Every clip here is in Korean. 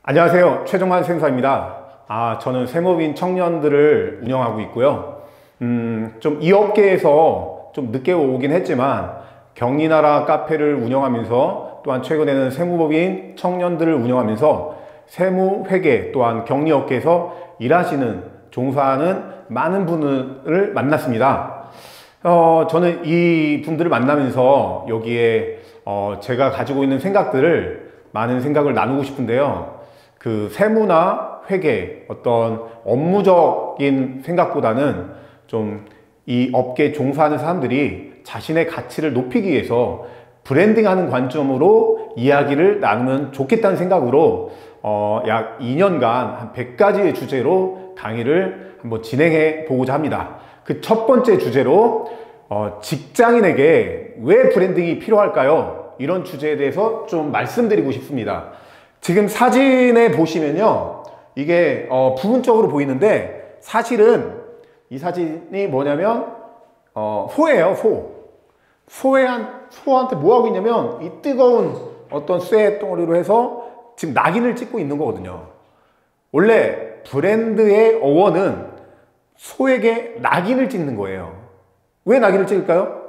안녕하세요. 최종환 세무사입니다. 저는 세무업인 청년들을 운영하고 있고요. 좀 이 업계에서 좀 늦게 오긴 했지만 경리나라 카페를 운영하면서 또한 최근에는 세무법인 청년들을 운영하면서 세무회계 또한 경리업계에서 일하시는 종사하는 많은 분을 만났습니다. 저는 이 분들을 만나면서 여기에 제가 가지고 있는 생각들을 많은 생각을 나누고 싶은데요. 그 세무나 회계 어떤 업무적인 생각보다는 좀 이 업계에 종사하는 사람들이 자신의 가치를 높이기 위해서 브랜딩하는 관점으로 이야기를 나누면 좋겠다는 생각으로 약 2년간 한 100가지의 주제로 강의를 한번 진행해 보고자 합니다. 그 첫 번째 주제로 직장인에게 왜 브랜딩이 필요할까요? 이런 주제에 대해서 좀 말씀드리고 싶습니다. 지금 사진에 보시면요, 이게 부분적으로 보이는데 사실은 이 사진이 뭐냐면 소예요. 소한테 뭐 하고 있냐면 이 뜨거운 어떤 쇠 덩어리로 해서 지금 낙인을 찍고 있는 거거든요. 원래 브랜드의 어원은 소에게 낙인을 찍는 거예요. 왜 낙인을 찍을까요?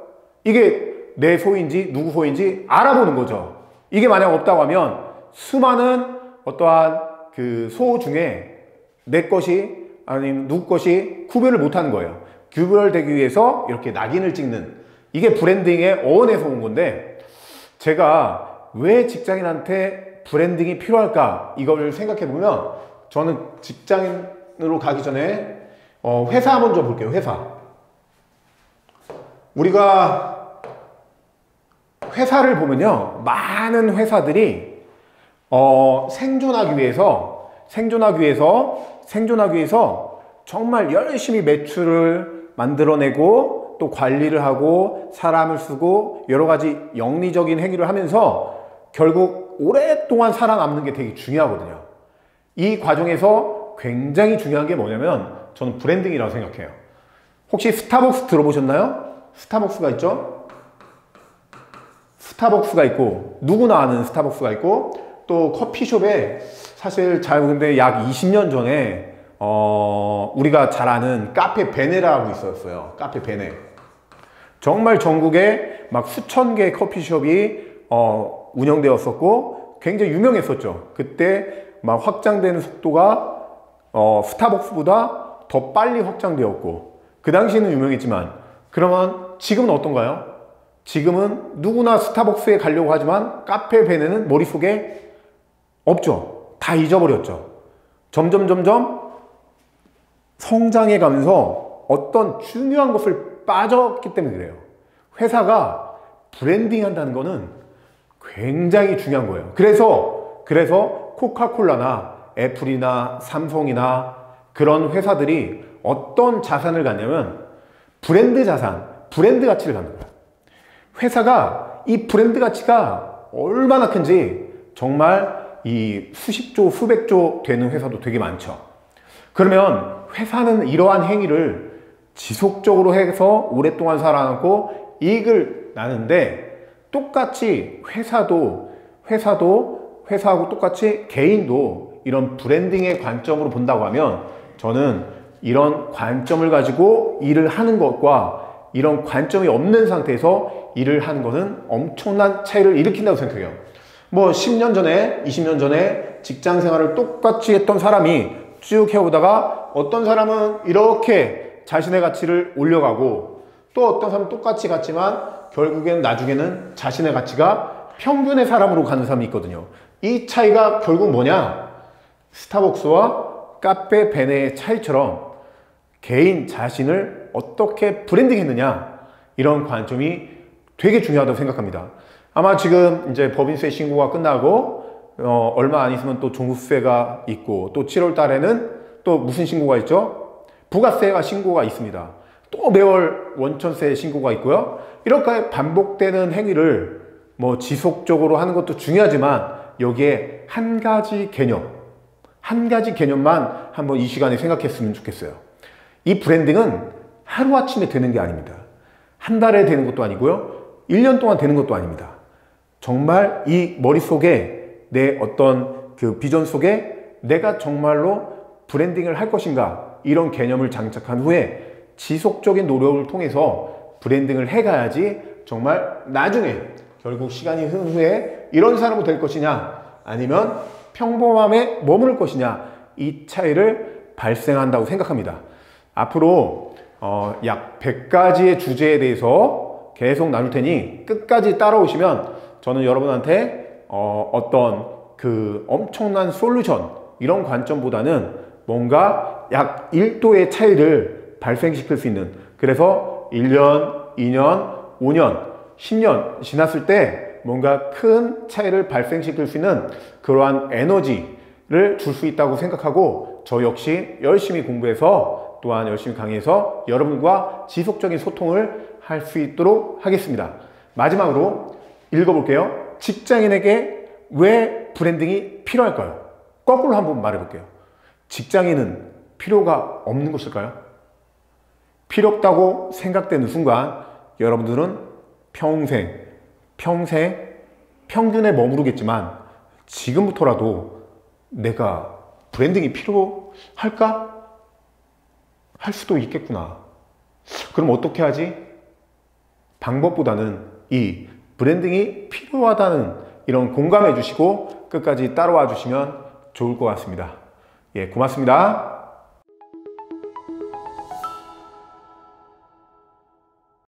이게 내 소인지 누구 소인지 알아보는 거죠. 이게 만약 없다고 하면 수많은 어떠한 그 소 중에 내 것이 아니면 누구 것이 구별을 못하는 거예요. 구별되기 위해서 이렇게 낙인을 찍는, 이게 브랜딩의 어원에서 온 건데, 제가 왜 직장인한테 브랜딩이 필요할까 이걸 생각해 보면, 저는 직장인으로 가기 전에 회사 먼저 볼게요. 우리가 회사를 보면요, 많은 회사들이 생존하기 위해서 정말 열심히 매출을 만들어내고 또 관리를 하고 사람을 쓰고 여러 가지 영리적인 행위를 하면서 결국 오랫동안 살아남는 게 되게 중요하거든요. 이 과정에서 굉장히 중요한 게 뭐냐면 저는 브랜딩이라고 생각해요. 혹시 스타벅스 들어보셨나요? 스타벅스가 있죠? 스타벅스가 있고, 누구나 아는 스타벅스가 있고, 또 커피숍에 사실 근데 약 20년 전에 우리가 잘 아는 카페 베네라고 있었어요. 카페 베네. 정말 전국에 막 수천 개의 커피숍이 운영되었었고 굉장히 유명했었죠. 그때 막 확장되는 속도가 스타벅스보다 더 빨리 확장되었고, 그 당시에는 유명했지만, 그러면 지금은 어떤가요? 지금은 누구나 스타벅스에 가려고 하지만 카페 베네는 머릿속에 없죠. 다 잊어버렸죠. 점점 성장해 가면서 어떤 중요한 것을 빠졌기 때문에 그래요. 회사가 브랜딩 한다는 거는 굉장히 중요한 거예요. 그래서 코카콜라나 애플이나 삼성이나 그런 회사들이 어떤 자산을 갖냐면 브랜드 자산, 브랜드 가치를 갖는 거예요. 회사가 이 브랜드 가치가 얼마나 큰지 정말 이 수십조, 수백조 되는 회사도 되게 많죠. 그러면 회사는 이러한 행위를 지속적으로 해서 오랫동안 살아남고 이익을 나는데, 똑같이 회사하고 똑같이 개인도 이런 브랜딩의 관점으로 본다고 하면, 저는 이런 관점을 가지고 일을 하는 것과 이런 관점이 없는 상태에서 일을 하는 것은 엄청난 차이를 일으킨다고 생각해요. 뭐 10년 전에 20년 전에 직장 생활을 똑같이 했던 사람이 쭉 해오다가 어떤 사람은 이렇게 자신의 가치를 올려가고, 또 어떤 사람은 똑같이 갔지만 결국엔 나중에는 자신의 가치가 평균의 사람으로 가는 사람이 있거든요. 이 차이가 결국 뭐냐? 스타벅스와 카페 베네의 차이처럼 개인 자신을 어떻게 브랜딩했느냐, 이런 관점이 되게 중요하다고 생각합니다. 아마 지금 이제 법인세 신고가 끝나고 얼마 안 있으면 또 종부세가 있고, 또 7월 달에는 또 무슨 신고가 있죠? 부가세가 신고가 있습니다. 또 매월 원천세 신고가 있고요. 이렇게 반복되는 행위를 뭐 지속적으로 하는 것도 중요하지만, 여기에 한 가지 개념만 한번 이 시간에 생각했으면 좋겠어요. 이 브랜딩은 하루아침에 되는 게 아닙니다. 한 달에 되는 것도 아니고요. 1년 동안 되는 것도 아닙니다. 정말 이 머릿속에 내 어떤 그 비전 속에 내가 정말로 브랜딩을 할 것인가, 이런 개념을 장착한 후에 지속적인 노력을 통해서 브랜딩을 해가야지 정말 나중에 결국 시간이 흐른 후에 이런 사람으로 될 것이냐 아니면 평범함에 머무를 것이냐, 이 차이를 발생한다고 생각합니다. 앞으로 약 100가지의 주제에 대해서 계속 나눌 테니 끝까지 따라오시면 저는 여러분한테 어떤 그 엄청난 솔루션, 이런 관점보다는 뭔가 약 1도의 차이를 발생시킬 수 있는, 그래서 1년, 2년, 5년, 10년 지났을 때 뭔가 큰 차이를 발생시킬 수 있는 그러한 에너지를 줄 수 있다고 생각하고, 저 역시 열심히 공부해서 또한 열심히 강의해서 여러분과 지속적인 소통을 할 수 있도록 하겠습니다. 마지막으로 읽어볼게요. 직장인에게 왜 브랜딩이 필요할까요? 거꾸로 한번 말해볼게요. 직장인은 필요가 없는 것일까요? 필요 없다고 생각되는 순간 여러분들은 평생 평균에 머무르겠지만 지금부터라도 내가 브랜딩이 필요할까? 할 수도 있겠구나. 그럼 어떻게 하지? 방법보다는 이 브랜딩이 필요하다는 이런 공감해 주시고 끝까지 따라와 주시면 좋을 것 같습니다. 예, 고맙습니다.